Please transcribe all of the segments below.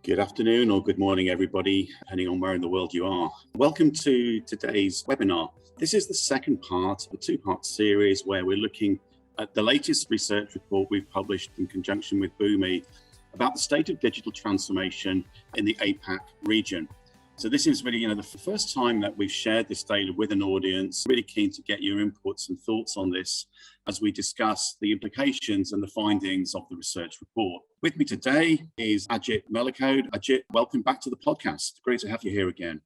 Good afternoon or good morning, everybody, depending on where in the world you are. Welcome to today's webinar. This is the second part of a two-part series where we're looking at the latest research report we've published in conjunction with Boomi about the state of digital transformation in the APAC region. So this is really, the first time that we've shared this data with an audience. Really keen to get your inputs and thoughts on this as we discuss the implications and the findings of the research report. With me today is Ajit Melarkode. Ajit, welcome back to the podcast. Great to have you here again.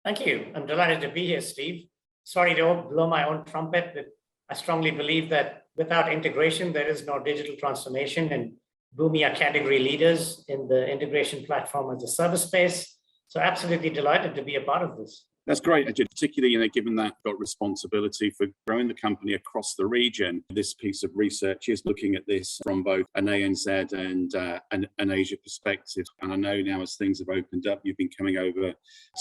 Thank you. I'm delighted to be here, Steve. Sorry to blow my own trumpet, but I strongly believe that without integration, there is no digital transformation, and Boomi are category leaders in the integration platform as a service space. So absolutely delighted to be a part of this. That's great, Ajit, particularly, given that you've got responsibility for growing the company across the region. This piece of research is looking at this from both an ANZ and an Asia perspective. And I know now as things have opened up, you've been coming over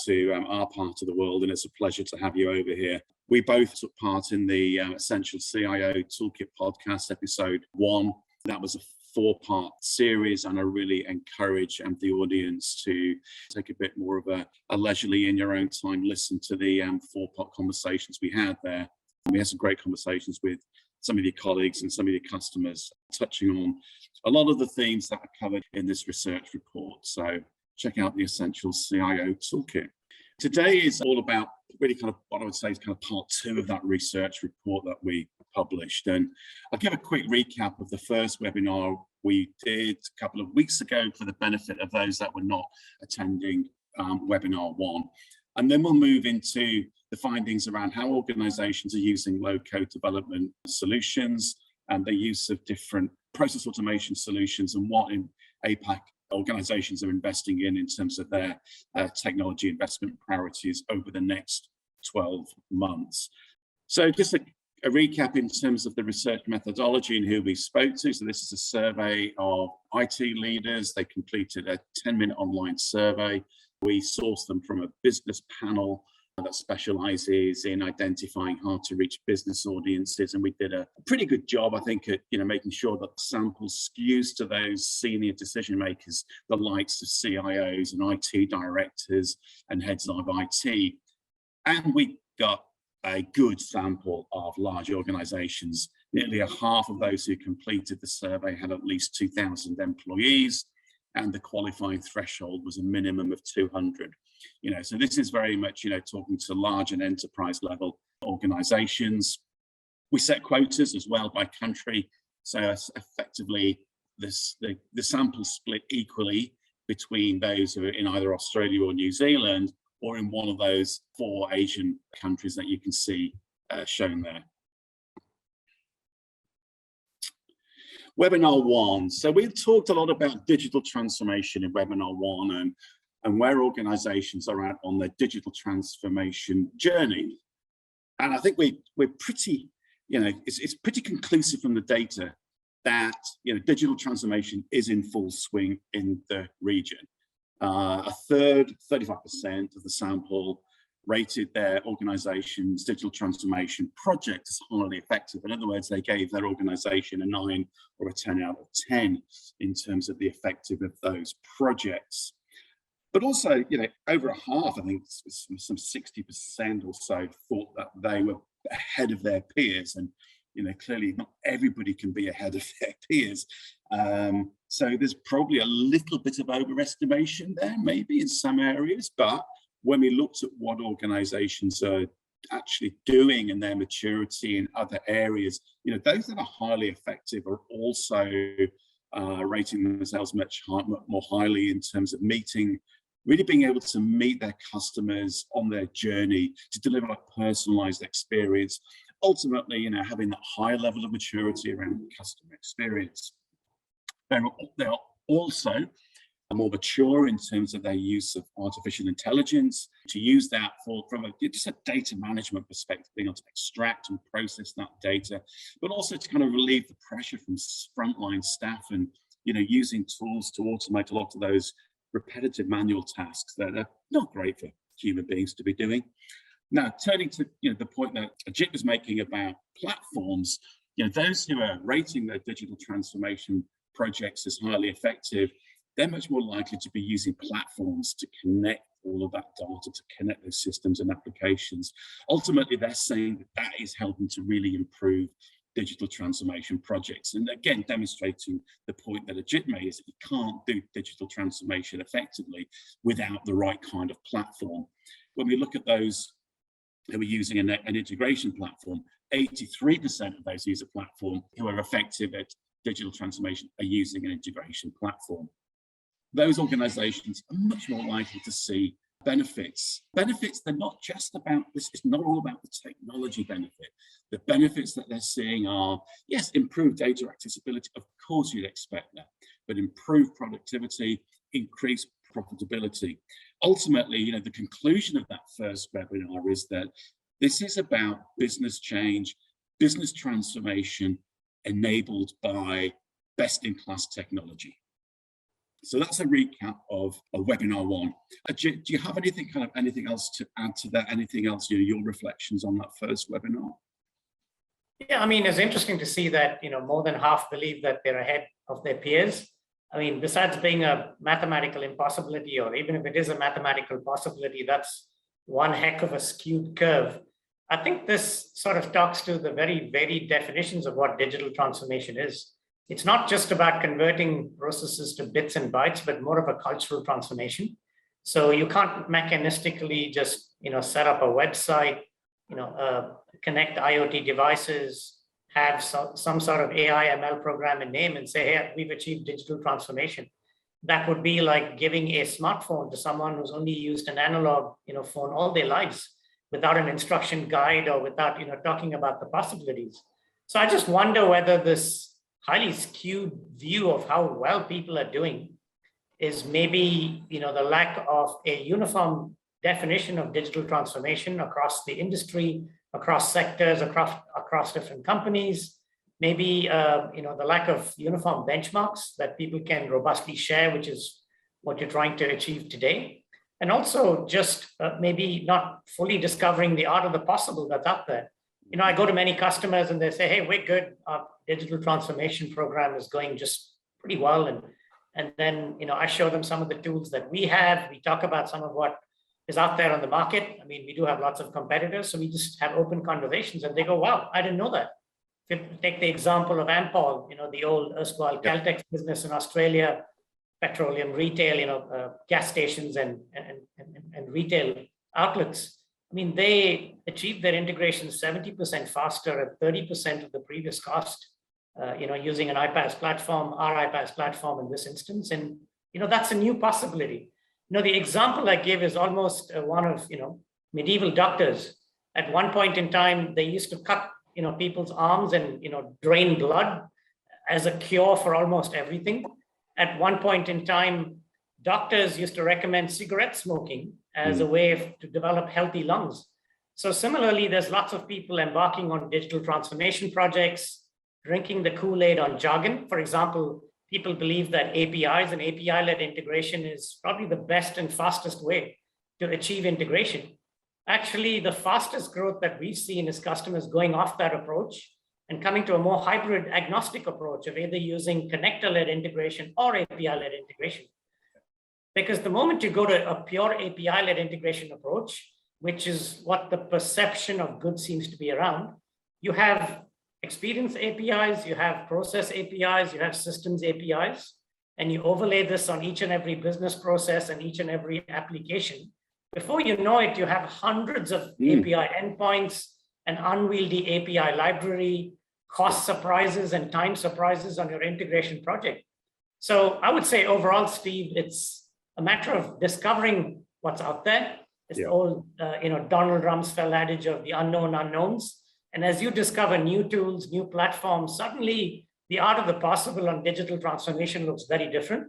to our part of the world, and it's a pleasure to have you over here. We both took part in the Essential CIO Toolkit podcast, episode 1. That was a 4-part series, and I really encourage the audience to take a bit more of a leisurely, in your own time, listen to the 4-part conversations we had there. We had some great conversations with some of your colleagues and some of your customers, touching on a lot of the themes that are covered in this research report. So check out the Essential CIO Toolkit. Today is all about really kind of what I would say is kind of part 2 of that research report that we published. And I'll give a quick recap of the first webinar we did a couple of weeks ago for the benefit of those that were not attending webinar 1. And then we'll move into the findings around how organizations are using low-code development solutions and the use of different process automation solutions, and what in APAC organizations are investing in terms of their technology investment priorities over the next 12 months. So just a recap in terms of the research methodology and who we spoke to. So this is a survey of IT leaders. They completed a 10-minute online survey. We sourced them from a business panel that specializes in identifying hard-to-reach business audiences, and we did a pretty good job, I think, at making sure that the sample skews to those senior decision makers, the likes of CIOs and IT directors and heads of IT. And we got a good sample of large organizations. Nearly a half of those who completed the survey had at least 2,000 employees, and the qualifying threshold was a minimum of 200. So this is very much, talking to large and enterprise level organizations. We set quotas as well by country. So effectively, the sample split equally between those who are in either Australia or New Zealand, or in one of those 4 Asian countries that you can see shown there. Webinar 1. So we've talked a lot about digital transformation in webinar 1 and where organizations are at on their digital transformation journey. And I think we're pretty, it's pretty conclusive from the data that, digital transformation is in full swing in the region. A third, 35% of the sample rated their organization's digital transformation project as highly effective. In other words, they gave their organization a 9 or a 10 out of 10 in terms of the effectiveness of those projects. But also, over a half, I think some 60% or so, thought that they were ahead of their peers. And, clearly not everybody can be ahead of their peers. So there's probably a little bit of overestimation there, maybe in some areas. But when we looked at what organizations are actually doing and their maturity in other areas, those that are highly effective are also rating themselves much more highly in terms of really being able to meet their customers on their journey to deliver a personalized experience, ultimately, having that high level of maturity around customer experience. They're also more mature in terms of their use of artificial intelligence, to use that from just a data management perspective, being able to extract and process that data, but also to kind of relieve the pressure from frontline staff and, using tools to automate a lot of those repetitive manual tasks that are not great for human beings to be doing. Now, turning to the point that Ajit was making about platforms, those who are rating their digital transformation projects as highly effective, they're much more likely to be using platforms to connect all of that data, to connect those systems and applications. Ultimately, they're saying that is helping to really improve digital transformation projects. And again, demonstrating the point that Ajit made is that you can't do digital transformation effectively without the right kind of platform. When we look at those who are using an integration platform, 83% of those use a platform who are effective at digital transformation are using an integration platform. Those organizations are much more likely to see benefits. Benefits, they're not just about this, it's not all about the technology benefit. The benefits that they're seeing are, yes, improved data accessibility, of course you'd expect that, but improved productivity, increased profitability. Ultimately, the conclusion of that first webinar is that this is about business change, business transformation enabled by best-in-class technology. So that's a recap of webinar one. Do you have anything else to add to that? Anything else, your reflections on that first webinar? Yeah, it's interesting to see that, more than half believe that they're ahead of their peers. Besides being a mathematical impossibility, or even if it is a mathematical possibility, that's one heck of a skewed curve. I think this sort of talks to the very varied definitions of what digital transformation is. It's not just about converting processes to bits and bytes, but more of a cultural transformation. So you can't mechanistically just, set up a website, connect IoT devices, have some sort of AI ML program and name and say, hey, we've achieved digital transformation. That would be like giving a smartphone to someone who's only used an analog, phone all their lives without an instruction guide or without, talking about the possibilities. So I just wonder whether this highly skewed view of how well people are doing is maybe, the lack of a uniform definition of digital transformation across the industry, across sectors, across different companies, maybe, the lack of uniform benchmarks that people can robustly share, which is what you're trying to achieve today. And also just maybe not fully discovering the art of the possible that's out there. I go to many customers and they say, hey, we're good. Our digital transformation program is going just pretty well. And then, I show them some of the tools that we have. We talk about some of what is out there on the market. We do have lots of competitors, so we just have open conversations and they go, wow, I didn't know that. If you take the example of Ampol, the old erstwhile Caltex business in Australia, petroleum retail, gas stations and retail outlets. They achieved their integration 70% faster at 30% of the previous cost, using an iPaaS platform, our iPaaS platform in this instance. And, that's a new possibility. The example I give is almost one of, medieval doctors. At one point in time, they used to cut, people's arms and, drain blood as a cure for almost everything. At one point in time, doctors used to recommend cigarette smoking as a way to develop healthy lungs. So similarly, there's lots of people embarking on digital transformation projects, drinking the Kool-Aid on jargon. For example, people believe that APIs and API-led integration is probably the best and fastest way to achieve integration. Actually, the fastest growth that we've seen is customers going off that approach and coming to a more hybrid agnostic approach of either using connector-led integration or API-led integration. Because the moment you go to a pure API-led integration approach, which is what the perception of good seems to be around, you have experience APIs, you have process APIs, you have systems APIs, and you overlay this on each and every business process and each and every application. Before you know it, you have hundreds of API endpoints, an unwieldy API library, cost surprises and time surprises on your integration project. So I would say overall, Steve, it's a matter of discovering what's out there. It's the old, Donald Rumsfeld adage of the unknown unknowns. And as you discover new tools, new platforms, suddenly the art of the possible on digital transformation looks very different.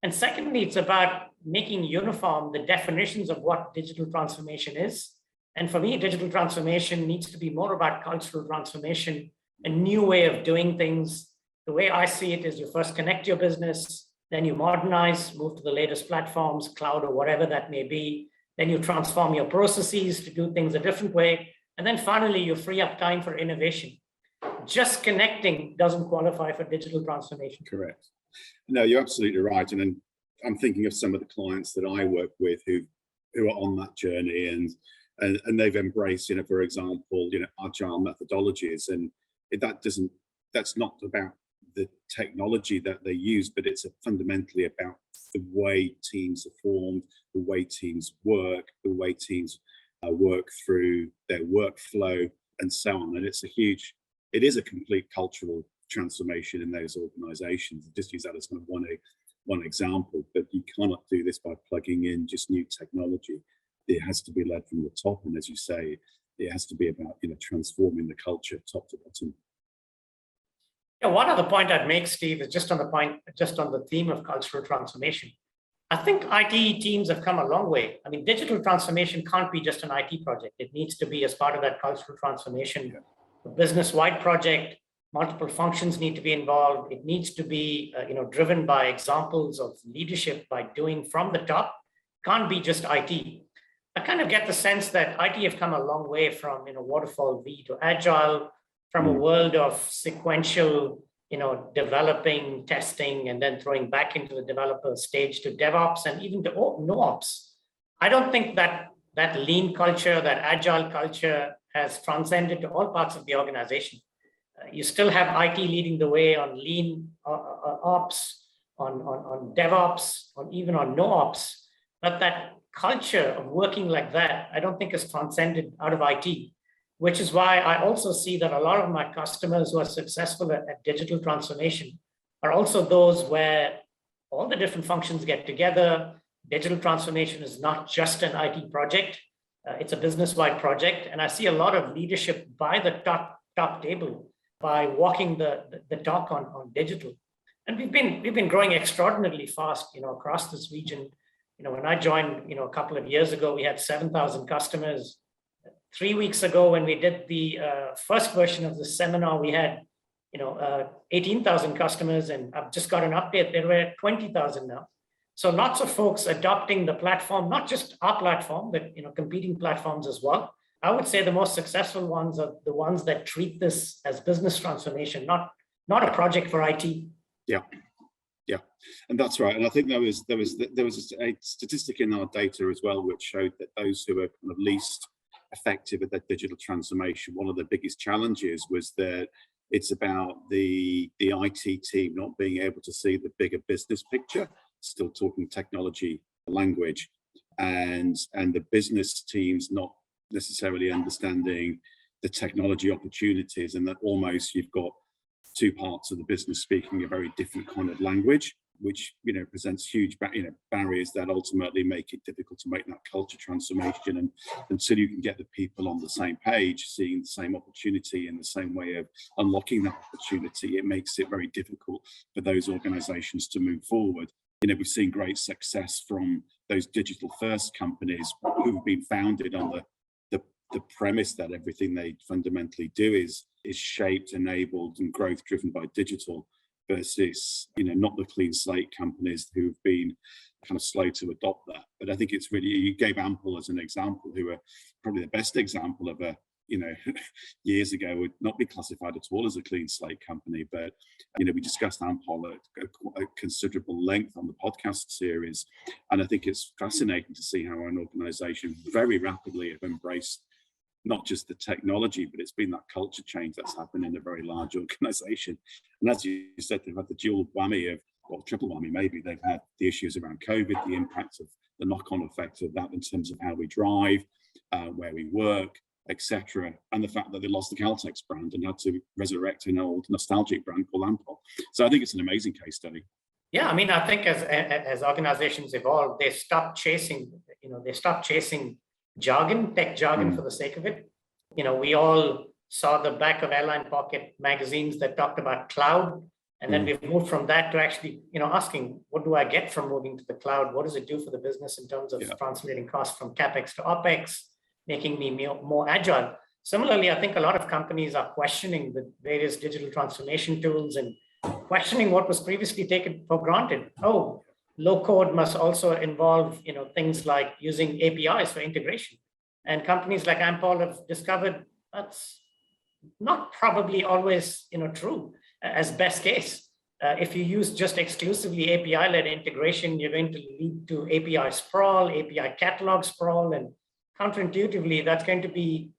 And secondly, it's about making uniform the definitions of what digital transformation is. And for me, digital transformation needs to be more about cultural transformation, a new way of doing things. The way I see it is you first connect your business, then you modernize, move to the latest platforms, cloud or whatever that may be. Then you transform your processes to do things a different way. And then finally, you free up time for innovation. Just connecting doesn't qualify for digital transformation. Correct. No, you're absolutely right. And then I'm thinking of some of the clients that I work with who are on that journey, and they've embraced, for example, agile methodologies, and that's not about the technology that they use, but it's fundamentally about the way teams are formed, the way teams work, the way teams work through their workflow, and so on. And it is a complete cultural transformation in those organizations. Just use that as kind of one example, but you cannot do this by plugging in just new technology. It has to be led from the top, and as you say, it has to be about transforming the culture top to bottom. Yeah, one other point I'd make, Steve, is just on the theme of cultural transformation. I think IT teams have come a long way. I mean, digital transformation can't be just an IT project. It needs to be as part of that cultural transformation, a business-wide project. Multiple functions need to be involved. It needs to be, driven by examples of leadership by doing from the top. Can't be just IT. I kind of get the sense that IT have come a long way from, waterfall V to agile, from a world of sequential, developing, testing, and then throwing back into the developer stage to DevOps and even to no ops. I don't think that lean culture, that agile culture has transcended to all parts of the organization. You still have IT leading the way on lean ops, on DevOps, even on no ops, but that culture of working like that, I don't think is transcended out of IT, which is why I also see that a lot of my customers who are successful at digital transformation are also those where all the different functions get together. Digital transformation is not just an IT project, it's a business-wide project. And I see a lot of leadership by the top table by walking the talk on digital. And we've been growing extraordinarily fast, across this region. When I joined, a couple of years ago, we had 7,000 customers. 3 weeks ago, when we did the first version of the seminar, we had 18,000 customers, and I've just got an update. There were 20,000 now. So lots of folks adopting the platform, not just our platform, but competing platforms as well. I would say the most successful ones are the ones that treat this as business transformation, not a project for IT. Yeah, and that's right. And I think there was a statistic in our data as well, which showed that those who are kind of least effective at their digital transformation, one of the biggest challenges was that it's about the IT team not being able to see the bigger business picture, still talking technology language, and the business teams not necessarily understanding the technology opportunities, and that almost you've got two parts of the business speaking a very different kind of language, which presents huge barriers that ultimately make it difficult to make that culture transformation. And until you can get the people on the same page, seeing the same opportunity in the same way of unlocking that opportunity, it makes it very difficult for those organizations to move forward. We've seen great success from those digital first companies who've been founded on the premise that everything they fundamentally do is shaped, enabled, and growth driven by digital, versus not the clean slate companies who've been kind of slow to adopt that. But I think it's really, you gave Ample as an example, who are probably the best example of a years ago would not be classified at all as a clean slate company. But we discussed Ample at considerable length on the podcast series, and I think it's fascinating to see how an organization very rapidly have embraced not just the technology, but it's been that culture change that's happened in a very large organization. And as you said, they've had the dual whammy of, well, triple whammy maybe. They've had the issues around COVID, the impact of the knock-on effect of that in terms of how we drive, where we work, etc., and the fact that they lost the Caltex brand and had to resurrect an old nostalgic brand called Ample. So I think it's an amazing case study. Yeah, I mean, I think as organizations evolve, they stop chasing jargon, tech jargon for the sake of it. We all saw the back of Airline Pocket magazines that talked about cloud, and then we've moved from that to actually, asking, what do I get from moving to the cloud? What does it do for the business in terms of translating costs from CapEx to OpEx, making me more agile? Similarly, I think a lot of companies are questioning the various digital transformation tools and questioning what was previously taken for granted. Oh, low code must also involve, things like using APIs for integration. And companies like Ample have discovered that's not probably always, true as best case. If you use just exclusively API-led integration, you're going to lead to API sprawl, API catalog sprawl, and counterintuitively, that's going to be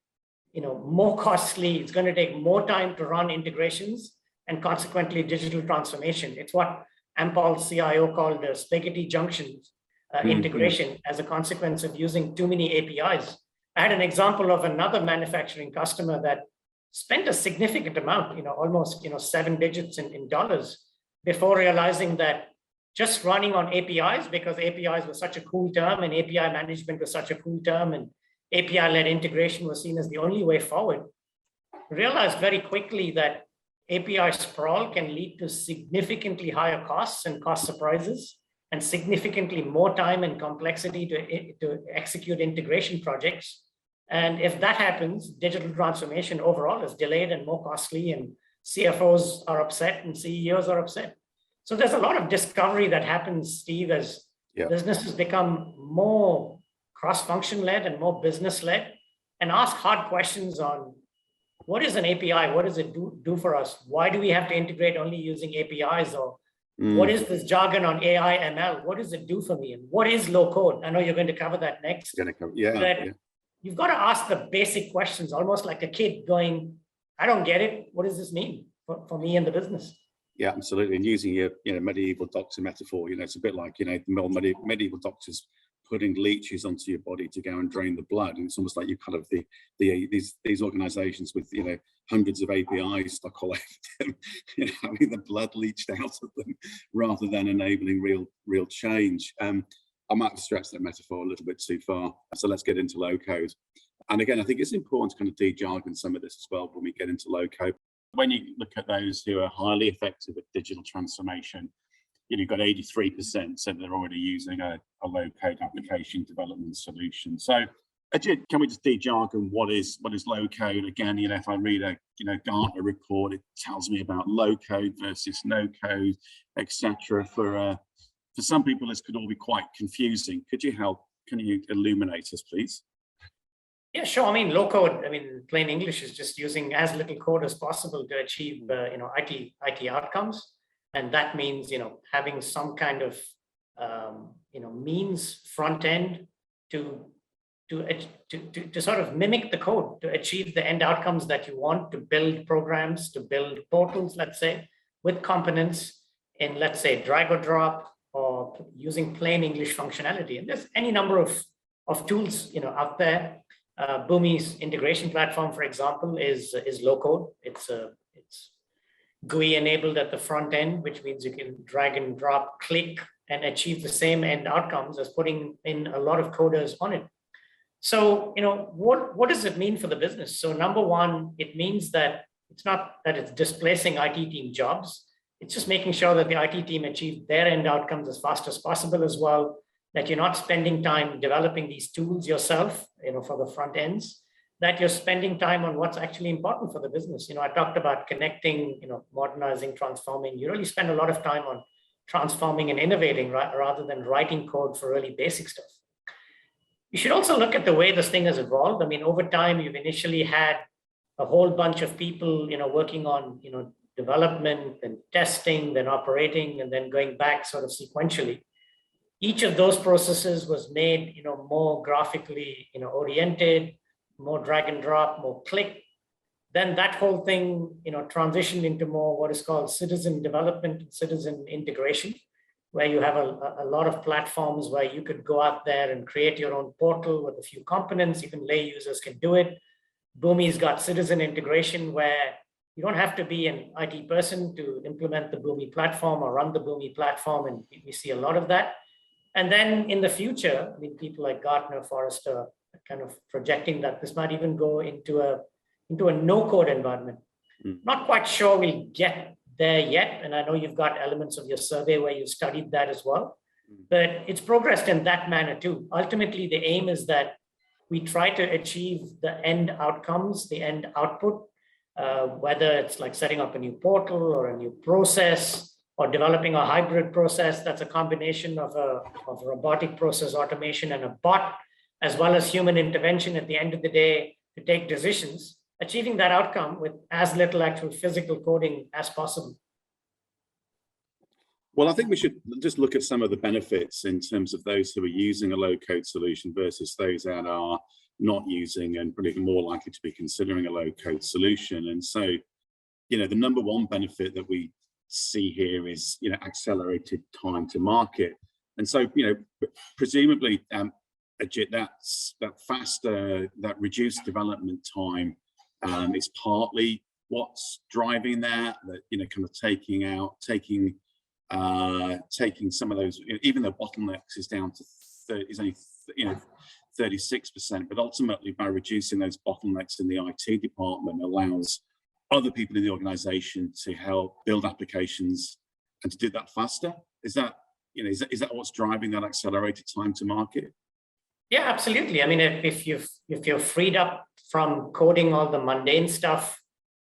more costly. It's going to take more time to run integrations and consequently digital transformation. It's what Ampol's CIO called spaghetti junctions integration as a consequence of using too many APIs. I had an example of another manufacturing customer that spent a significant amount, almost 7 digits in dollars, before realizing that just running on APIs, because APIs was such a cool term and API management was such a cool term and API-led integration was seen as the only way forward, realized very quickly that API sprawl can lead to significantly higher costs and cost surprises and significantly more time and complexity to execute integration projects. And if that happens, digital transformation overall is delayed and more costly, and CFOs are upset and CEOs are upset. So there's a lot of discovery that happens, Steve, as businesses become more cross-function led and more business led, and ask hard questions on what is an API? What does it do for us? Why do we have to integrate only using APIs? Or what is this jargon on AI, ML? What does it do for me? And what is low code? I know you're going to cover that next. You've got to ask the basic questions, almost like a kid going, I don't get it. What does this mean for me and the business? Yeah, absolutely. And using your medieval doctor metaphor, it's a bit like, the medieval doctors putting leeches onto your body to go and drain the blood. And it's almost like you kind of these organizations with hundreds of APIs stuck all over them, having the blood leached out of them rather than enabling real change. I might stretch that metaphor a little bit too far. So let's get into low code. And again, I think it's important to kind of de-jargon some of this as well when we get into low code. When you look at those who are highly effective at digital transformation, you've got 83% said they're already using a low code application development solution. So Ajit, can we just de-jargon what is low code? Again, if I read a Gartner report, it tells me about low code versus no code, etc. For some people, this could all be quite confusing. Could you help? Can you illuminate us, please? Yeah, sure. Low code, plain English is just using as little code as possible to achieve, IT outcomes. And that means, having some kind of, means front end to sort of mimic the code to achieve the end outcomes that you want, to build programs, to build portals, let's say, with components in, let's say, drag or drop, or using plain English functionality. And there's any number of tools, out there. Boomi's integration platform, for example, is low code. It's GUI enabled at the front end, which means you can drag and drop, click, and achieve the same end outcomes as putting in a lot of coders on it. So, what does it mean for the business? So number one, it means that it's not that it's displacing IT team jobs. It's just making sure that the IT team achieve their end outcomes as fast as possible as well, that you're not spending time developing these tools yourself, for the front ends, that you're spending time on what's actually important for the business. I talked about connecting, modernizing, transforming. You really spend a lot of time on transforming and innovating rather than writing code for really basic stuff. You should also look at the way this thing has evolved. Over time, you've initially had a whole bunch of people, working on, development and testing, then operating, and then going back sort of sequentially. Each of those processes was made, more graphically, oriented, more drag and drop, more click. Then that whole thing, transitioned into more what is called citizen development, citizen integration, where you have a lot of platforms where you could go out there and create your own portal with a few components. Even lay users can do it. Boomi's got citizen integration, where you don't have to be an IT person to implement the Boomi platform or run the Boomi platform, and we see a lot of that. And then in the future, people like Gartner, Forrester, are kind of projecting that this might even go into a no-code environment. Not quite sure we'll get there yet, and I know you've got elements of your survey where you studied that as well, but it's progressed in that manner too. Ultimately, the aim is that we try to achieve the end outcomes, the end output, whether it's like setting up a new portal or a new process, or developing a hybrid process that's a combination of robotic process automation and a bot, as well as human intervention at the end of the day to take decisions, achieving that outcome with as little actual physical coding as possible. Well, I think we should just look at some of the benefits in terms of those who are using a low-code solution versus those that are not using and probably more likely to be considering a low-code solution. And so, the number one benefit that we see here is, accelerated time to market. And so, presumably, Ajit, that reduced development time is partly what's driving that, kind of taking some of those, even though bottlenecks is down to is only 36%, but ultimately by reducing those bottlenecks in the IT department allows other people in the organization to help build applications and to do that faster. Is that what's driving that accelerated time to market? Yeah, absolutely. I mean, if you're freed up from coding all the mundane stuff,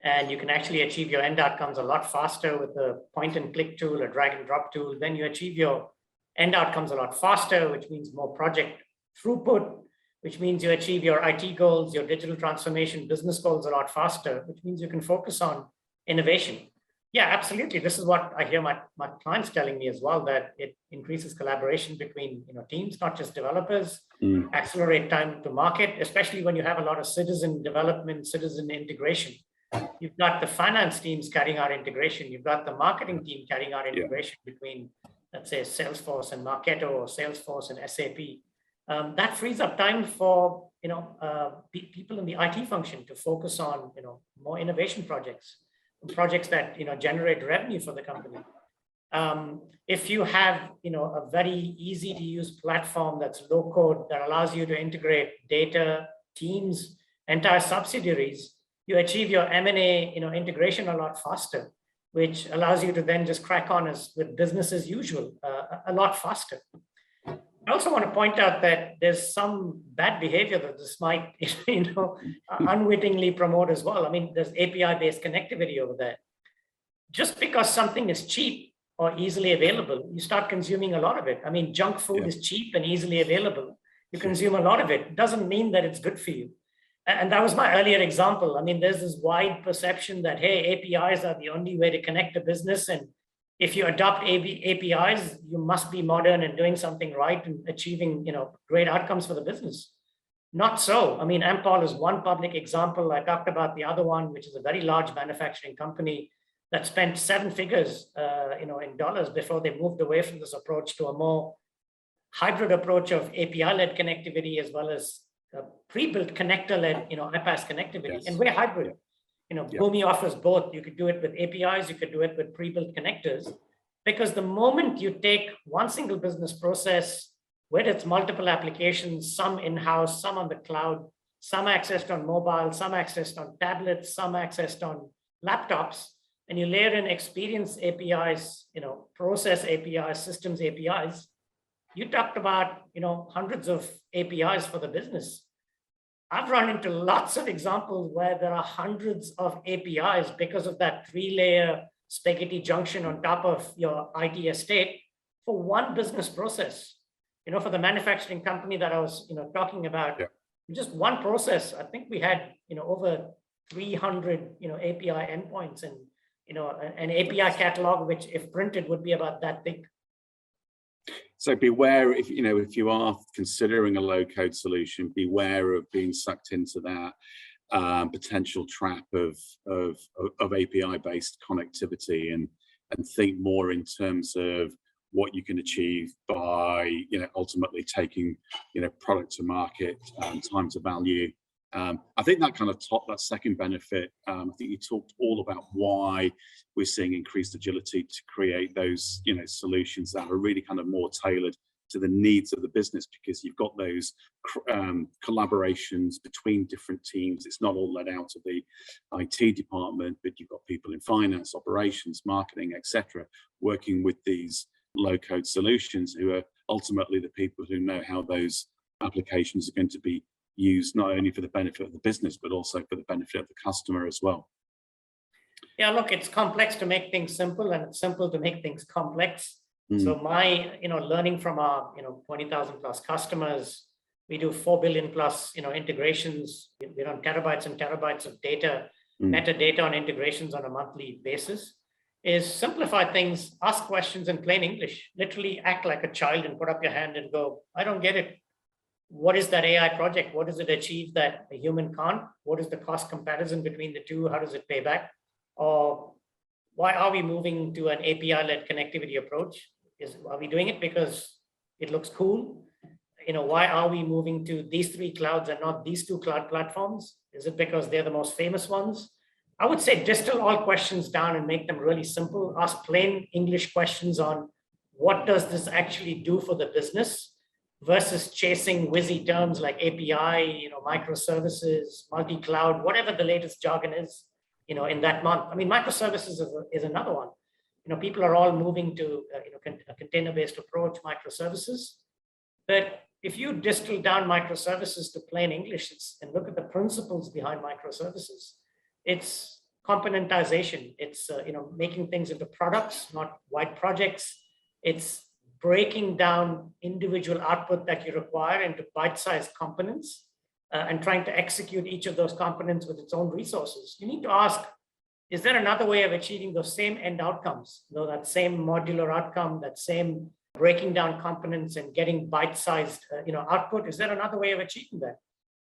and you can actually achieve your end outcomes a lot faster with a point and click tool, a drag and drop tool, then you achieve your end outcomes a lot faster, which means more project throughput, which means you achieve your IT goals, your digital transformation business goals a lot faster, which means you can focus on innovation. Yeah, absolutely. This is what I hear my clients telling me as well, that it increases collaboration between teams, not just developers, accelerate time to market, especially when you have a lot of citizen development, citizen integration. You've got the finance teams carrying out integration. You've got the marketing team carrying out integration between, let's say, Salesforce and Marketo, or Salesforce and SAP. That frees up time for people in the IT function to focus on more innovation projects that generate revenue for the company. If you have a very easy to use platform that's low code that allows you to integrate data, teams, entire subsidiaries, you achieve your M&A integration a lot faster, which allows you to then just crack on with business as usual a lot faster. I also want to point out that there's some bad behavior that this might unwittingly promote as well. I mean, there's API-based connectivity over there. Just because something is cheap or easily available, you start consuming a lot of it. I mean, junk food is cheap and easily available. You consume a lot of it. It doesn't mean that it's good for you. And that was my earlier example. I mean, there's this wide perception that, hey, APIs are the only way to connect a business. And if you adopt APIs, you must be modern and doing something right and achieving, great outcomes for the business. Not so. I mean, Ampol is one public example. I talked about the other one, which is a very large manufacturing company that spent 7 figures, in dollars before they moved away from this approach to a more hybrid approach of API-led connectivity as well as pre-built connector-led, iPaaS connectivity. Yes. And we're hybrid. Boomi offers both. You could do it with APIs, you could do it with pre-built connectors, because the moment you take one single business process, whether it's multiple applications, some in-house, some on the cloud, some accessed on mobile, some accessed on tablets, some accessed on laptops, and you layer in experience APIs, process APIs, systems APIs, you talked about, hundreds of APIs for the business. I've run into lots of examples where there are hundreds of APIs because of that 3-layer spaghetti junction on top of your IT estate for one business process. For the manufacturing company that I was, talking about, just one process, I think we had, over 300, API endpoints and, an API catalog, which if printed would be about that thick. So beware if you are considering a low-code solution, beware of being sucked into that potential trap of API-based connectivity, and think more in terms of what you can achieve by ultimately taking product to market, time to value. I think that kind of that second benefit. I think you talked all about why we're seeing increased agility to create those solutions that are really kind of more tailored to the needs of the business, because you've got those collaborations between different teams. It's not all let out of the IT department, but you've got people in finance, operations, marketing, etc., working with these low-code solutions, who are ultimately the people who know how those applications are going to be used, not only for the benefit of the business, but also for the benefit of the customer as well. Yeah, look, it's complex to make things simple, and it's simple to make things complex. So my, learning from our, 20,000 plus customers, we do 4 billion plus, integrations. We run terabytes and terabytes of data, metadata on integrations on a monthly basis. is simplify things, ask questions in plain English, literally act like a child and put up your hand and go, I don't get it. What is that AI project? What does it achieve that a human can't? What is the cost comparison between the two? How does it pay back? Or why are we moving to an API-led connectivity approach? Are we doing it because it looks cool? Why are we moving to these three clouds and not these two cloud platforms? Is it because they're the most famous ones? I would say distill all questions down and make them really simple. Ask plain English questions on what does this actually do for the business versus chasing whizzy terms like API, microservices, multi-cloud, whatever the latest jargon is, in that month. I mean, microservices is another one. People are all moving to a container-based approach, microservices. But if you distill down microservices to plain English and look at the principles behind microservices, it's componentization. It's making things into products, not wide projects. It's breaking down individual output that you require into bite-sized components and trying to execute each of those components with its own resources. You need to ask, is there another way of achieving those same end outcomes? That same modular outcome, that same breaking down components and getting bite-sized output, is there another way of achieving that?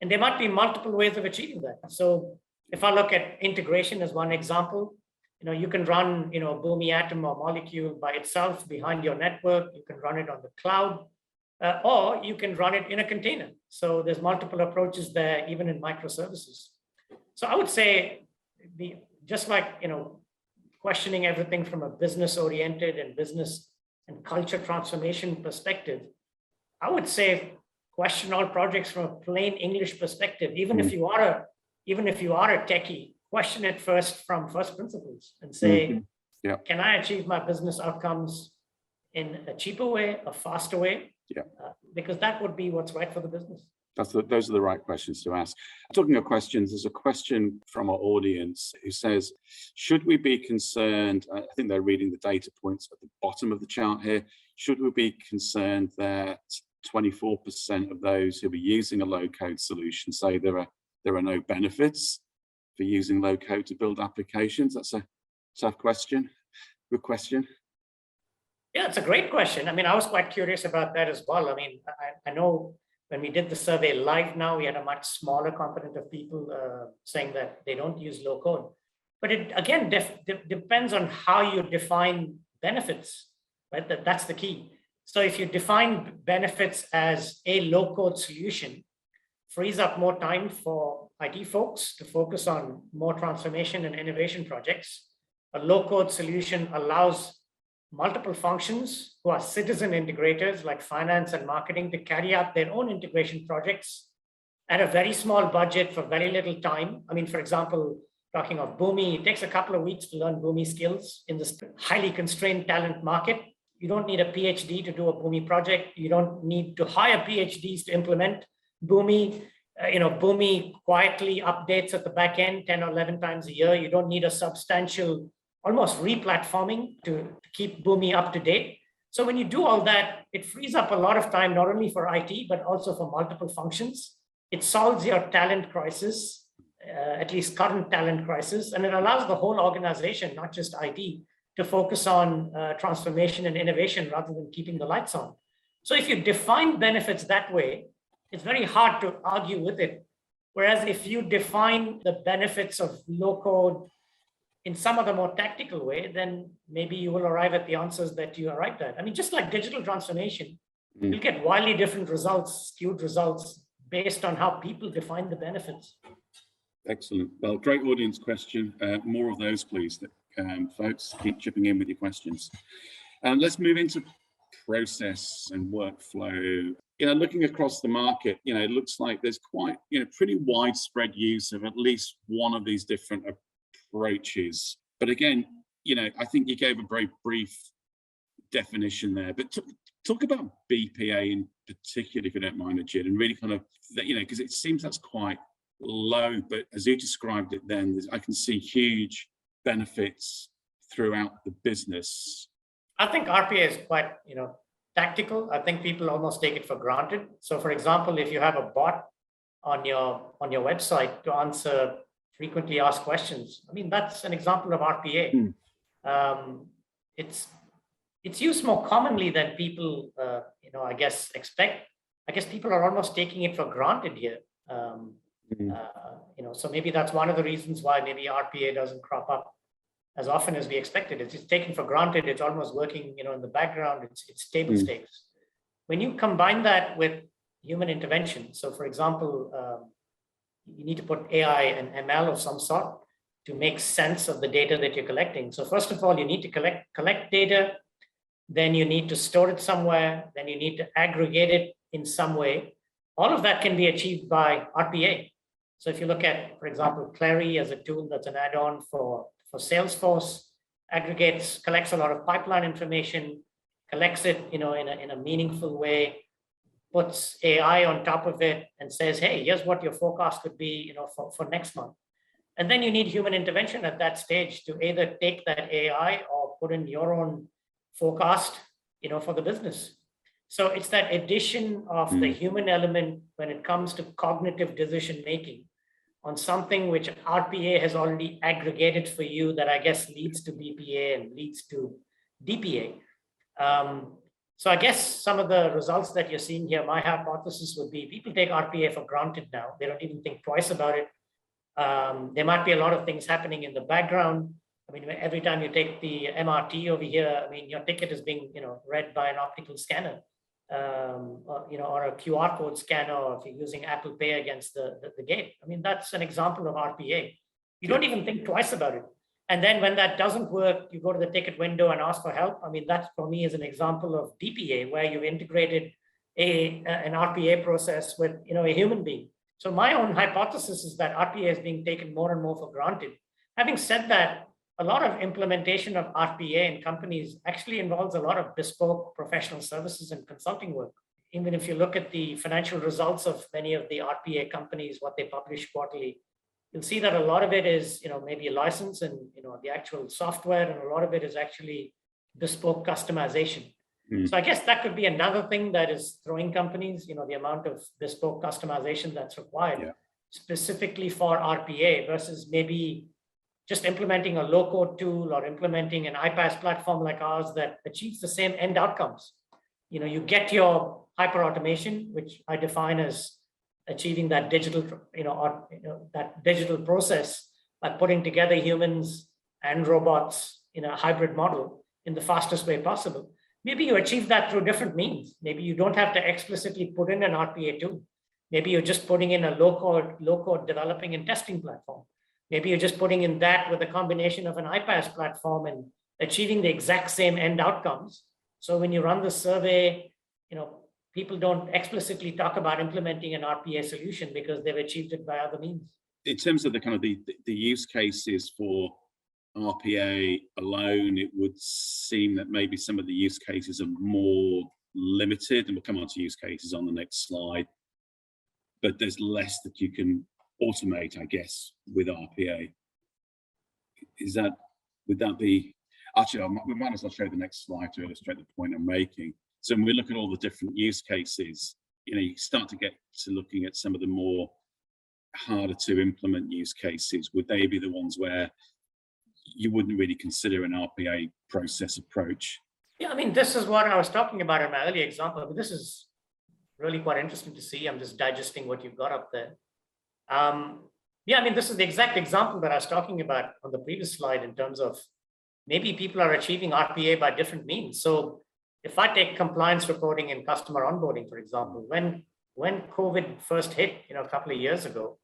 And there might be multiple ways of achieving that. So if I look at integration as one example, you can run a Boomi atom or molecule by itself behind your network. You can run it on the cloud, or you can run it in a container. So there's multiple approaches there, even in microservices. So I would say, just like questioning everything from a business-oriented and business and culture transformation perspective, I would say question all projects from a plain English perspective. Even if you are a techie, question it first from first principles and say, can I achieve my business outcomes in a cheaper way, a faster way? Because that would be what's right for the business. Those are the right questions to ask. Talking of questions, there's a question from our audience who says, should we be concerned, I think they're reading the data points at the bottom of the chart here, should we be concerned that 24% of those who are using a low-code solution say there are no benefits for using low code to build applications? That's a tough question. Good question. Yeah, it's a great question. I mean, I was quite curious about that as well. I mean, I know when we did the survey live now, we had a much smaller component of people saying that they don't use low code. But it, again, depends on how you define benefits, right? That's the key. So if you define benefits as a low code solution, frees up more time for IT folks to focus on more transformation and innovation projects. A low-code solution allows multiple functions who are citizen integrators like finance and marketing to carry out their own integration projects at a very small budget for very little time. I mean, for example, talking of Boomi, it takes a couple of weeks to learn Boomi skills in this highly constrained talent market. You don't need a PhD to do a Boomi project. You don't need to hire PhDs to implement Boomi. Boomi quietly updates at the back end 10 or 11 times a year. You don't need a substantial, almost re-platforming to keep Boomi up to date. So when you do all that, it frees up a lot of time, not only for IT, but also for multiple functions. It solves your talent crisis, at least current talent crisis, and it allows the whole organization, not just IT, to focus on transformation and innovation rather than keeping the lights on. So if you define benefits that way, it's very hard to argue with it. Whereas if you define the benefits of low code in some other more tactical way, then maybe you will arrive at the answers that you arrived at. I mean, just like digital transformation, you'll get wildly different results, skewed results based on how people define the benefits. Excellent. Well, great audience question. More of those, please. Folks, keep chipping in with your questions. Let's move into process and workflow. Looking across the market, it looks like there's quite, pretty widespread use of at least one of these different approaches. But again, I think you gave a very brief definition there. But talk about BPA in particular, if you don't mind, Ajit, and really kind of, because it seems that's quite low, but as you described it then, I can see huge benefits throughout the business. I think RPA is quite, tactical. I think people almost take it for granted. So for example, if you have a bot on your website to answer frequently asked questions, I mean, that's an example of RPA. It's used more commonly than people, I guess, expect. I guess people are almost taking it for granted here. So maybe that's one of the reasons why maybe RPA doesn't crop up as often as we expected. It's taken for granted. It's almost working, in the background. It's table stakes. When you combine that with human intervention, so for example, you need to put AI and ML of some sort to make sense of the data that you're collecting. So first of all, you need to collect data, then you need to store it somewhere, then you need to aggregate it in some way. All of that can be achieved by RPA. So if you look at, for example, Clary as a tool that's an add-on for Salesforce, aggregates, collects a lot of pipeline information, collects it, in a meaningful way, puts AI on top of it and says, hey, here's what your forecast could be, for next month. And then you need human intervention at that stage to either take that AI or put in your own forecast, for the business. So it's that addition of the human element when it comes to cognitive decision-making on something which RPA has already aggregated for you that I guess leads to BPA and leads to DPA. So I guess some of the results that you're seeing here, my hypothesis would be people take RPA for granted now. They don't even think twice about it. There might be a lot of things happening in the background. I mean, every time you take the MRT over here, I mean, your ticket is being, read by an optical scanner, or a QR code scanner, or if you're using Apple Pay against the gate. I mean, that's an example of RPA. You don't even think twice about it. And then when that doesn't work, you go to the ticket window and ask for help. I mean, that for me is an example of DPA, where you've integrated an RPA process with, a human being. So my own hypothesis is that RPA is being taken more and more for granted. Having said that, a lot of implementation of RPA in companies actually involves a lot of bespoke professional services and consulting work. Even if you look at the financial results of many of the RPA companies, what they publish quarterly, you'll see that a lot of it is, maybe a license and, the actual software, and a lot of it is actually bespoke customization. So I guess that could be another thing that is throwing companies, the amount of bespoke customization that's required specifically for RPA versus maybe just implementing a low-code tool or implementing an iPaaS platform like ours that achieves the same end outcomes. You get your hyper-automation, which I define as achieving that digital, that digital process by putting together humans and robots in a hybrid model in the fastest way possible. Maybe you achieve that through different means. Maybe you don't have to explicitly put in an RPA tool. Maybe you're just putting in a low-code developing and testing platform. Maybe you're just putting in that with a combination of an iPaaS platform and achieving the exact same end outcomes. So when you run the survey, people don't explicitly talk about implementing an RPA solution because they've achieved it by other means. In terms of the kind of the use cases for RPA alone, it would seem that maybe some of the use cases are more limited, and we'll come on to use cases on the next slide, but there's less that you can automate, I guess, with RPA. Would that be, actually, we might as well show the next slide to illustrate the point I'm making. So when we look at all the different use cases, you start to get to looking at some of the more harder to implement use cases. Would they be the ones where you wouldn't really consider an RPA process approach? Yeah, I mean, this is what I was talking about in my earlier example, but this is really quite interesting to see. I'm just digesting what you've got up there. Yeah, I mean, this is the exact example that I was talking about on the previous slide in terms of maybe people are achieving RPA by different means. So if I take compliance reporting and customer onboarding, for example, when COVID first hit, a couple of years ago,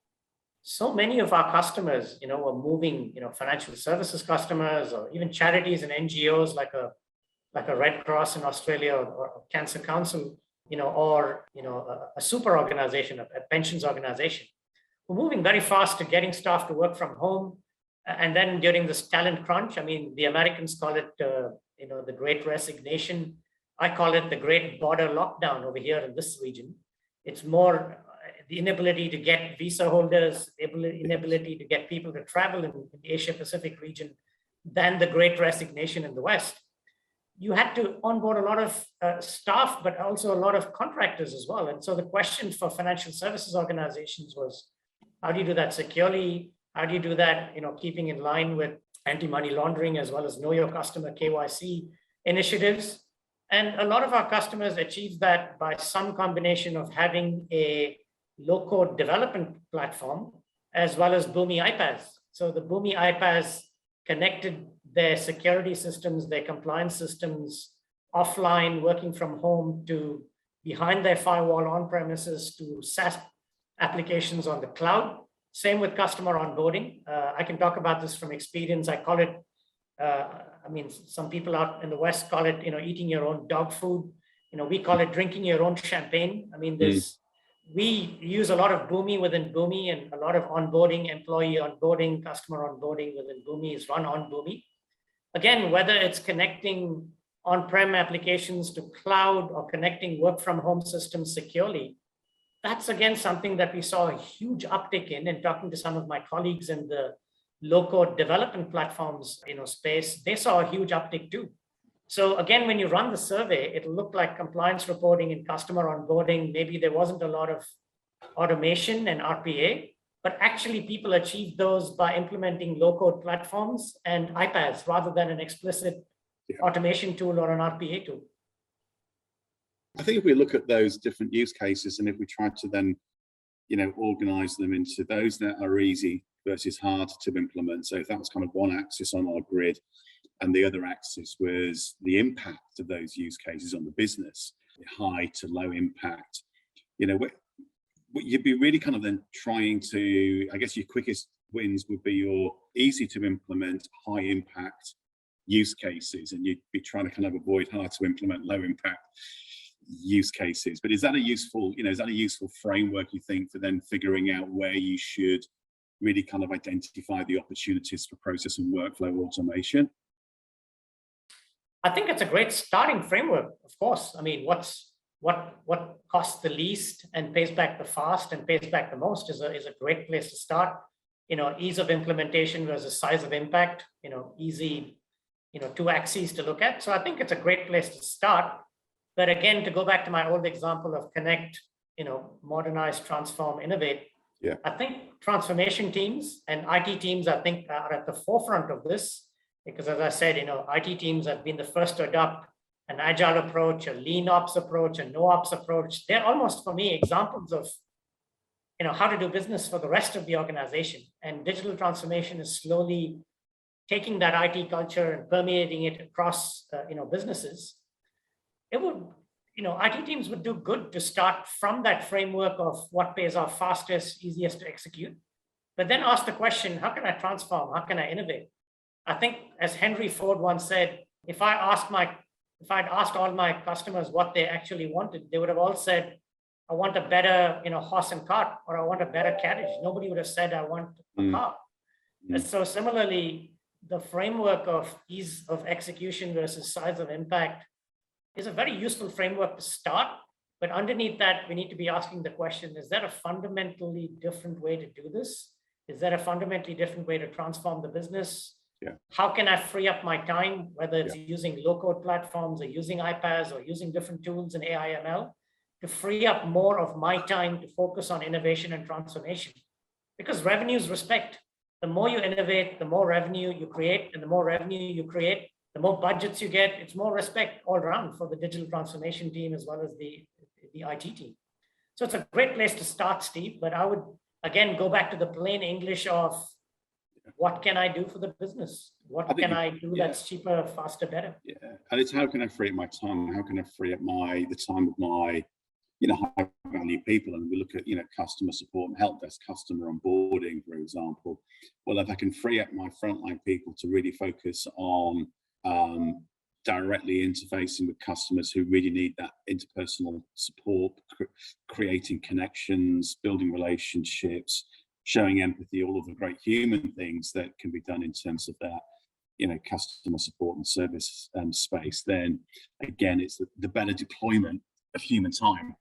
so many of our customers, were moving, financial services customers or even charities and NGOs like a Red Cross in Australia or Cancer Council, or a super organization, a pensions organization. We're moving very fast to getting staff to work from home. And then during this talent crunch, I mean, the Americans call it, the Great Resignation. I call it the Great Border Lockdown over here in this region. It's more the inability to get visa holders, inability to get people to travel in the Asia Pacific region than the Great Resignation in the West. You had to onboard a lot of staff, but also a lot of contractors as well. And so the question for financial services organizations was, how do you do that securely? How do you do that, keeping in line with anti-money laundering as well as know your customer KYC initiatives? And a lot of our customers achieve that by some combination of having a low-code development platform as well as Boomi iPaaS. So the Boomi iPaaS connected their security systems, their compliance systems offline, working from home, to behind their firewall on premises, to SaaS applications on the cloud. Same with customer onboarding. I can talk about this from experience. I call it, some people out in the West call it, eating your own dog food. We call it drinking your own champagne. We use a lot of Boomi within Boomi, and a lot of onboarding, employee onboarding, customer onboarding within Boomi is run on Boomi. Again, whether it's connecting on-prem applications to cloud or connecting work from home systems securely, that's again something that we saw a huge uptick in. And talking to some of my colleagues in the low-code development platforms space, they saw a huge uptick too. So again, when you run the survey, it'll look like compliance reporting and customer onboarding. Maybe there wasn't a lot of automation and RPA, but actually people achieved those by implementing low-code platforms and iPaaS rather than an explicit automation tool or an RPA tool. I think if we look at those different use cases, and if we try to then, organize them into those that are easy versus hard to implement. So if that was kind of one axis on our grid, and the other axis was the impact of those use cases on the business, high to low impact, you'd be really kind of then trying to, I guess your quickest wins would be your easy to implement, high impact use cases, and you'd be trying to kind of avoid hard to implement, low impact use cases. But is that a useful framework, you think, for then figuring out where you should really kind of identify the opportunities for process and workflow automation? I think it's a great starting framework, of course. What costs the least and pays back the fast and pays back the most is a great place to start. Ease of implementation versus size of impact, easy, two axes to look at. So I think it's a great place to start. But again, to go back to my old example of connect, modernize, transform, innovate. Yeah. I think transformation teams and IT teams, are at the forefront of this. Because as I said, IT teams have been the first to adopt an agile approach, a lean ops approach, a no ops approach. They're almost, for me, examples of how to do business for the rest of the organization. And digital transformation is slowly taking that IT culture and permeating it across businesses. It would, IT teams would do good to start from that framework of what pays off fastest, easiest to execute, but then ask the question, how can I transform? How can I innovate? I think, as Henry Ford once said, if I'd asked all my customers what they actually wanted, they would have all said, I want a better, horse and cart, or I want a better carriage. Nobody would have said, I want a car. And so similarly, the framework of ease of execution versus size of impact is a very useful framework to start. But underneath that, we need to be asking the question, is there a fundamentally different way to do this? Is there a fundamentally different way to transform the business? Yeah. How can I free up my time, whether it's using low-code platforms or using iPaaS or using different tools in AI ML, to free up more of my time to focus on innovation and transformation? Because revenue is respect. The more you innovate, the more revenue you create, and the more revenue you create, the more budgets you get. It's more respect all around for the digital transformation team as well as the IT team. So it's a great place to start, Steve. But I would, again, go back to the plain English of, what can I do for the business? What can I do that's cheaper, faster, better? Yeah, and it's how can I free up my time? How can I free up the time of my, high value people? And we look at, customer support and help desk, customer onboarding, for example. Well, if I can free up my frontline people to really focus on directly interfacing with customers who really need that interpersonal support, creating connections, building relationships, showing empathy, all of the great human things that can be done in terms of that, customer support and service space, then again, it's the better deployment of human time.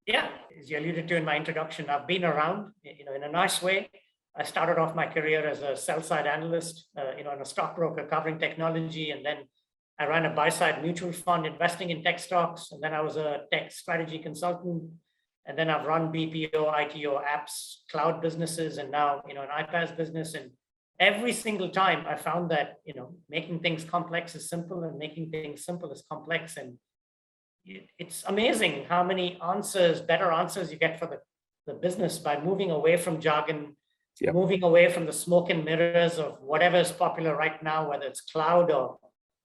Yeah, as you alluded to in my introduction, I've been around, in a nice way. I started off my career as a sell-side analyst, and a stockbroker covering technology, and then I ran a buy-side mutual fund investing in tech stocks, and then I was a tech strategy consultant. And then I've run BPO, ITO, apps, cloud businesses, and now, an iPaaS business. And every single time I found that, making things complex is simple and making things simple is complex. And it's amazing how many better answers you get for the business by moving away from jargon, moving away from the smoke and mirrors of whatever is popular right now, whether it's cloud or,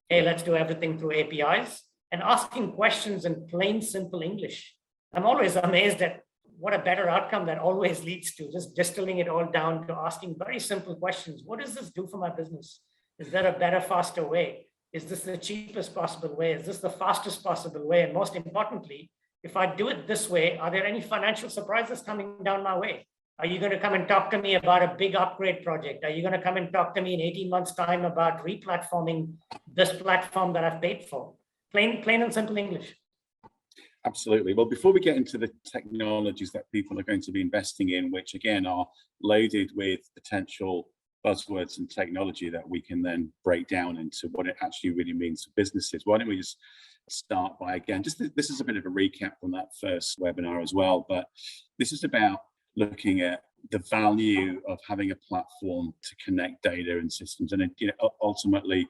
hey, let's do everything through APIs, and asking questions in plain, simple English. I'm always amazed at what a better outcome that always leads to, just distilling it all down to asking very simple questions. What does this do for my business? Is there a better, faster way? Is this the cheapest possible way? Is this the fastest possible way? And most importantly, if I do it this way, are there any financial surprises coming down my way? Are you going to come and talk to me about a big upgrade project? Are you going to come and talk to me in 18 months' time about replatforming this platform that I've paid for? Plain and simple English. Absolutely. Well, before we get into the technologies that people are going to be investing in, which again are loaded with potential buzzwords and technology that we can then break down into what it actually really means for businesses, why don't we just start by, again, this is a bit of a recap from that first webinar as well, but this is about looking at the value of having a platform to connect data and systems, and ultimately,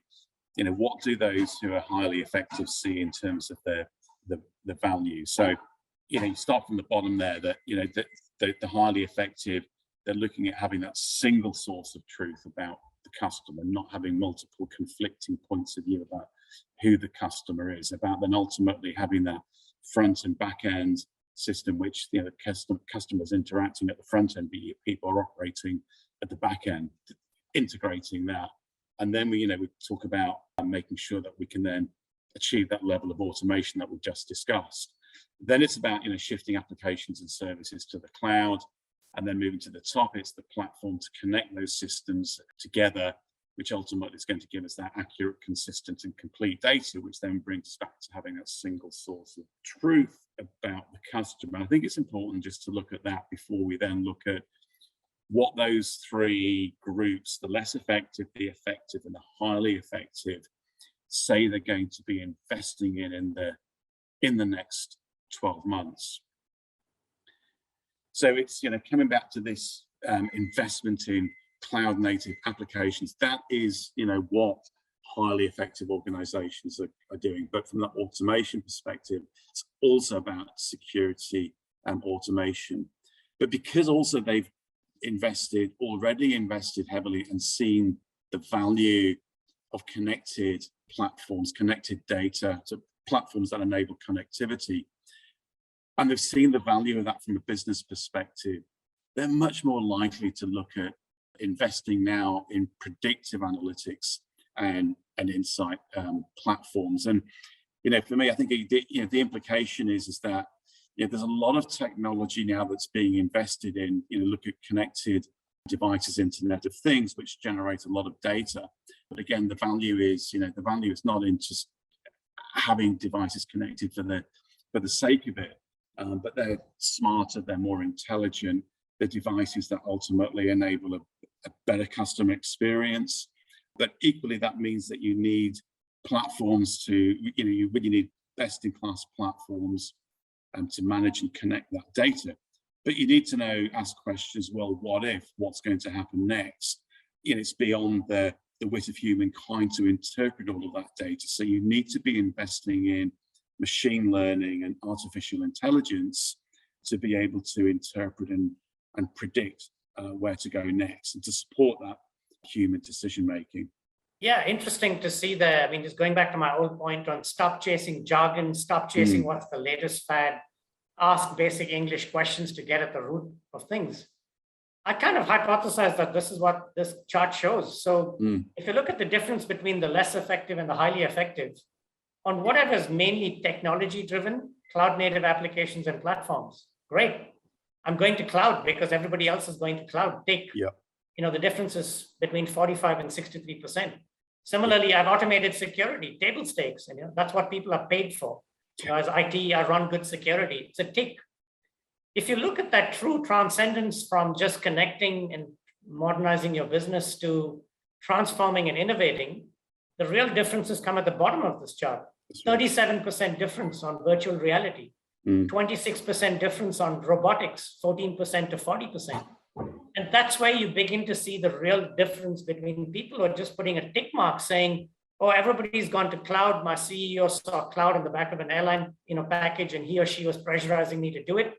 what do those who are highly effective see in terms of the value. So, you start from the bottom there, that the highly effective, they're looking at having that single source of truth about the customer, not having multiple conflicting points of view about who the customer is, about then ultimately having that front and back end system, which the customers interacting at the front end, but people are operating at the back end, integrating that. And then we talk about making sure that we can then achieve that level of automation that we've just discussed. Then it's about shifting applications and services to the cloud, and then moving to the top, it's the platform to connect those systems together, which ultimately is going to give us that accurate, consistent, and complete data, which then brings us back to having that single source of truth about the customer. I think it's important just to look at that before we then look at what those three groups, the less effective, the effective, and the highly effective, say they're going to be investing in the next 12 months. So it's coming back to this investment in cloud native applications. That is what highly effective organizations are doing. But from that automation perspective, it's also about security and automation. But because also they've already invested heavily and seen the value of connected platforms, connected data to platforms that enable connectivity, and they've seen the value of that from a business perspective, they're much more likely to look at investing now in predictive analytics and insight platforms. And for me, I think the implication is that there's a lot of technology now that's being invested in. Look at connected devices, Internet of Things, which generate a lot of data. But again, the value is not in just having devices connected for the sake of it, but they're smarter, they're more intelligent. The devices that ultimately enable a better customer experience. But equally, that means that you need platforms you really need best-in-class platforms to manage and connect that data. But you need to ask questions, well, what if? What's going to happen next? It's beyond the wit of humankind to interpret all of that data. So you need to be investing in machine learning and artificial intelligence to be able to interpret and predict where to go next, and to support that human decision making. Yeah, interesting to see that. I mean, just going back to my old point on stop chasing jargon, stop chasing what's the latest fad, ask basic English questions to get at the root of things. I kind of hypothesized that this is what this chart shows. So if you look at the difference between the less effective and the highly effective, on whatever is mainly technology driven, cloud native applications and platforms, great. I'm going to cloud because everybody else is going to cloud. The difference is between 45 and 63%. Similarly, I've automated security, table stakes, and that's what people are paid for. As IT, I run good security. It's a tick. If you look at that true transcendence from just connecting and modernizing your business to transforming and innovating, the real differences come at the bottom of this chart. 37% difference on virtual reality. 26% difference on robotics, 14% to 40%. And that's where you begin to see the real difference between people who are just putting a tick mark saying, oh, everybody's gone to cloud. My CEO saw cloud on the back of an airline, package, and he or she was pressurizing me to do it.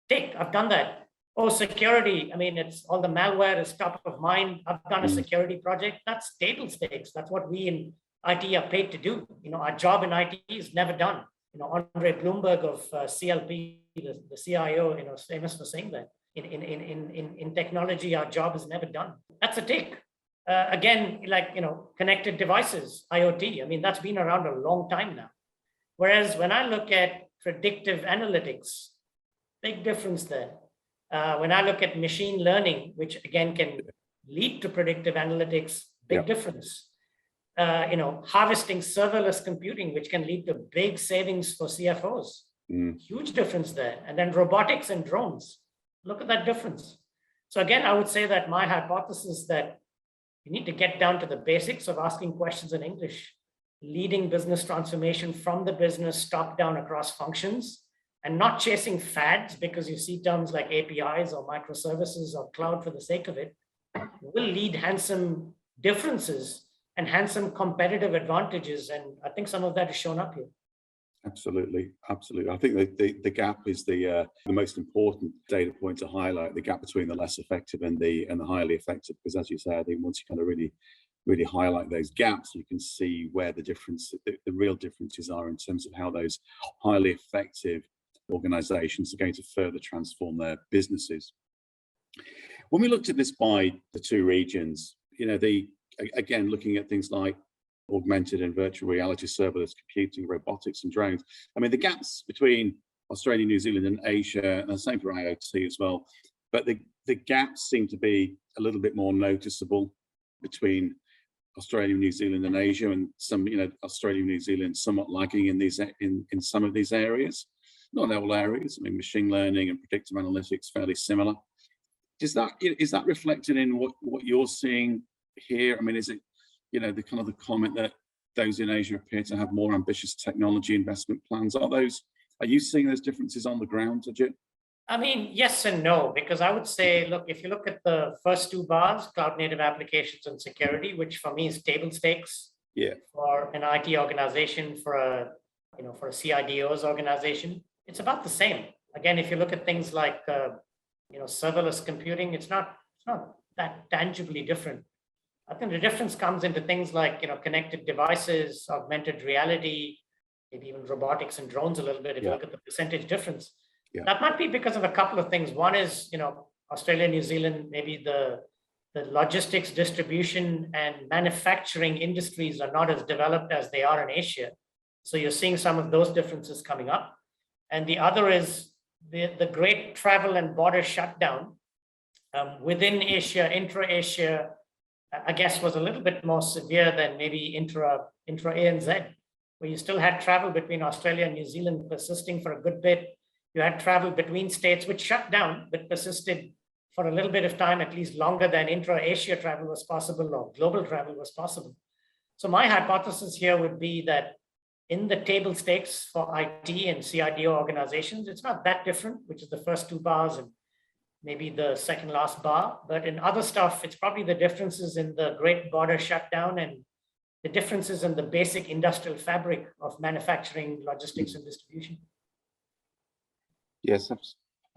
Tick, I've done that. Oh, security. I mean, it's all the malware is top of mind. I've done a security project. That's table stakes. That's what we in IT are paid to do. Our job in IT is never done. Andre Bloomberg of CLP, the CIO, is famous for saying that. In technology, our job is never done. That's a tick. Again, connected devices, IoT. I mean, that's been around a long time now. Whereas when I look at predictive analytics, big difference there. When I look at machine learning, which again can lead to predictive analytics, big difference. Harvesting serverless computing, which can lead to big savings for CFOs. Huge difference there. And then robotics and drones. Look at that difference. So again, I would say that my hypothesis that you need to get down to the basics of asking questions in English, leading business transformation from the business top down across functions, and not chasing fads because you see terms like APIs or microservices or cloud for the sake of it, will lead handsome differences and handsome competitive advantages. And I think some of that is shown up here. Absolutely. I think the gap is the most important data point to highlight, the gap between the less effective and the highly effective. Because as you say, I think once you kind of really highlight those gaps, you can see where the real differences are in terms of how those highly effective organizations are going to further transform their businesses. When we looked at this by the two regions, again, looking at things like augmented and virtual reality, serverless computing, robotics and drones. I mean, the gaps between Australia, New Zealand and Asia, and the same for IoT as well, but the gaps seem to be a little bit more noticeable between Australia, New Zealand and Asia, and some, Australia and New Zealand somewhat lagging in some of these areas. Not in all areas. I mean, machine learning and predictive analytics fairly similar. Is that reflected in what you're seeing here? I mean, is it the kind of the comment that those in Asia appear to have more ambitious technology investment plans? Are you seeing those differences on the ground, Ajit? I mean, yes and no, because I would say, look, if you look at the first two bars, cloud native applications and security, which for me is table stakes for an IT organization, for a CIDO's organization, it's about the same. Again, if you look at things like serverless computing, it's not that tangibly different. I think the difference comes into things like connected devices, augmented reality, maybe even robotics and drones a little bit. If you look at the percentage difference, that might be because of a couple of things. One is Australia, New Zealand, maybe the logistics, distribution, and manufacturing industries are not as developed as they are in Asia. So you're seeing some of those differences coming up. And the other is the great travel and border shutdown within Asia, intra-Asia, I guess was a little bit more severe than maybe intra-ANZ, where you still had travel between Australia and New Zealand persisting for a good bit. You had travel between states, which shut down, but persisted for a little bit of time, at least longer than intra-Asia travel was possible or global travel was possible. So my hypothesis here would be that in the table stakes for IT and CIDO organizations, it's not that different, which is the first two bars and maybe the second last bar. But in other stuff, it's probably the differences in the great border shutdown and the differences in the basic industrial fabric of manufacturing, logistics, and distribution. Yes,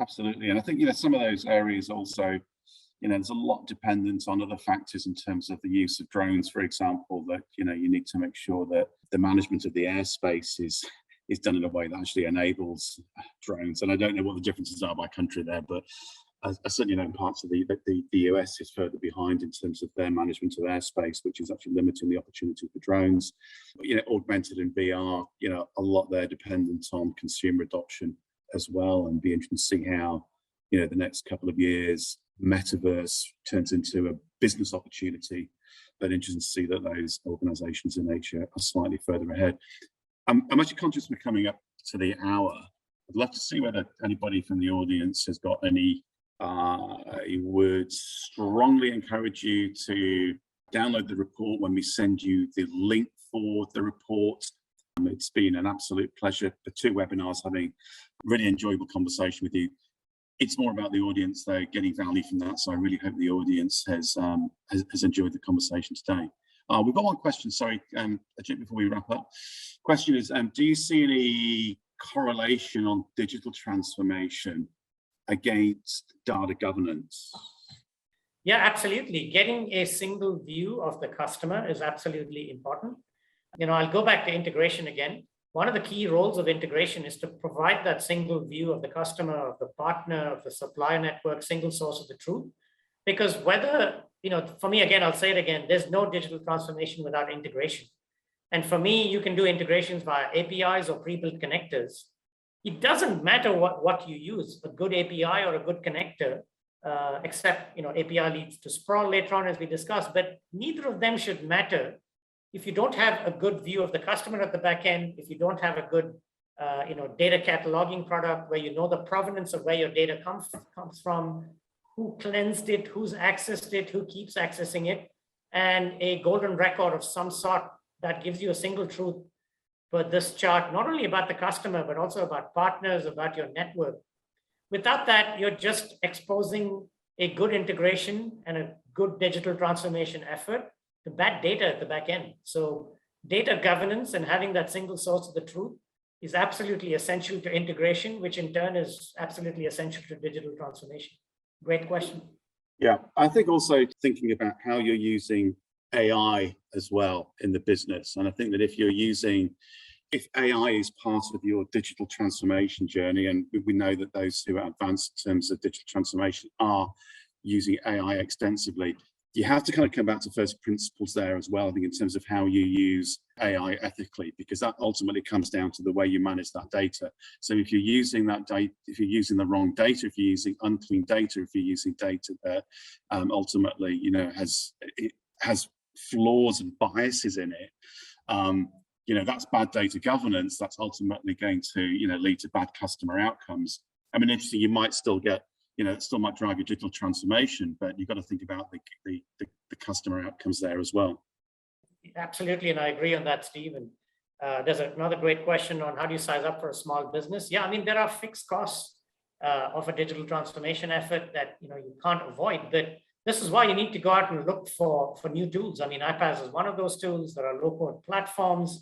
absolutely. And I think, some of those areas also, there's a lot dependent on other factors in terms of the use of drones, for example, that, you need to make sure that the management of the airspace is done in a way that actually enables drones. And I don't know what the differences are by country there, but I certainly know in parts of the US is further behind in terms of their management of airspace, which is actually limiting the opportunity for drones. But, augmented and VR, a lot there dependent on consumer adoption as well, and be interesting to see how, the next couple of years, metaverse turns into a business opportunity. But interesting to see that those organizations in Asia are slightly further ahead. I'm actually conscious we're coming up to the hour. I'd love to see whether anybody from the audience has got any. I would strongly encourage you to download the report when we send you the link for the report. It's been an absolute pleasure for 2 webinars, having really enjoyable conversation with you. It's more about the audience, though, getting value from that. So I really hope the audience has enjoyed the conversation today. We've got one question, sorry, Ajit, before we wrap up. Question is, do you see any correlation on digital transformation against data governance? Yeah, absolutely. Getting a single view of the customer is absolutely important. I'll go back to integration again. One of the key roles of integration is to provide that single view of the customer, of the partner, of the supplier network, single source of the truth. Because whether, for me, again, I'll say it again, there's no digital transformation without integration. And for me, you can do integrations via APIs or pre-built connectors. It doesn't matter what you use, a good API or a good connector, except, API leads to sprawl later on, as we discussed, but neither of them should matter if you don't have a good view of the customer at the back end, if you don't have a good, data cataloging product where you know the provenance of where your data comes from, who cleansed it, who's accessed it, who keeps accessing it, and a golden record of some sort that gives you a single truth for this chart, not only about the customer, but also about partners, about your network. Without that, you're just exposing a good integration and a good digital transformation effort to bad data at the back end. So data governance and having that single source of the truth is absolutely essential to integration, which in turn is absolutely essential to digital transformation. Great question. Yeah, I think also thinking about how you're using AI as well in the business. And I think that if AI is part of your digital transformation journey, and we know that those who are advanced in terms of digital transformation are using AI extensively, you have to kind of come back to first principles there as well, I think, in terms of how you use AI ethically, because that ultimately comes down to the way you manage that data. So if you're using that data, if you're using the wrong data, if you're using unclean data, if you're using data that ultimately, has flaws and biases in it, that's bad data governance. That's ultimately going to, lead to bad customer outcomes. I mean, interesting, you might still get, it still might drive your digital transformation, but you've got to think about the customer outcomes there as well. Absolutely, and I agree on that, Steve. And there's another great question on how do you size up for a small business? Yeah, I mean, there are fixed costs of a digital transformation effort that you can't avoid, but this is why you need to go out and look for new tools. I mean, iPaaS is one of those tools. There are low-code platforms.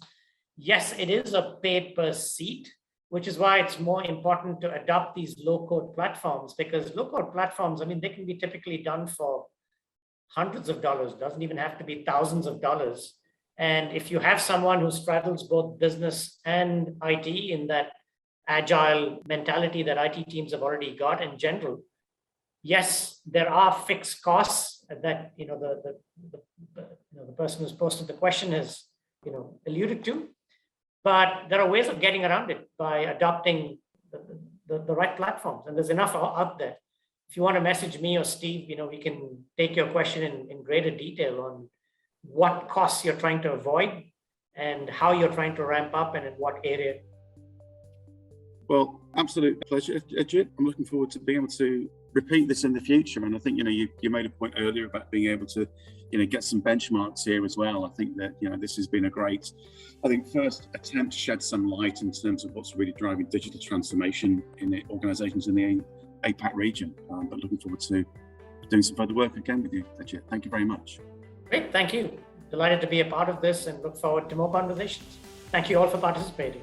Yes, it is a paid per seat, which is why it's more important to adopt these low-code platforms, because low-code platforms, I mean, they can be typically done for hundreds of dollars, doesn't even have to be thousands of dollars. And if you have someone who straddles both business and IT in that agile mentality that IT teams have already got in general, yes, there are fixed costs that the person who's posted the question has alluded to, but there are ways of getting around it by adopting the right platforms, and there's enough out there. If you want to message me or Steve, we can take your question in greater detail on what costs you're trying to avoid and how you're trying to ramp up and in what area. Well, absolute pleasure, Ajit. I'm looking forward to being able to repeat this in the future. And I think, you made a point earlier about being able to, get some benchmarks here as well. I think that, this has been a great, first attempt to shed some light in terms of what's really driving digital transformation in the organizations in the APAC region. But looking forward to doing some further work again with you, Ajit. Thank you very much. Great, thank you. Delighted to be a part of this and look forward to more conversations. Thank you all for participating.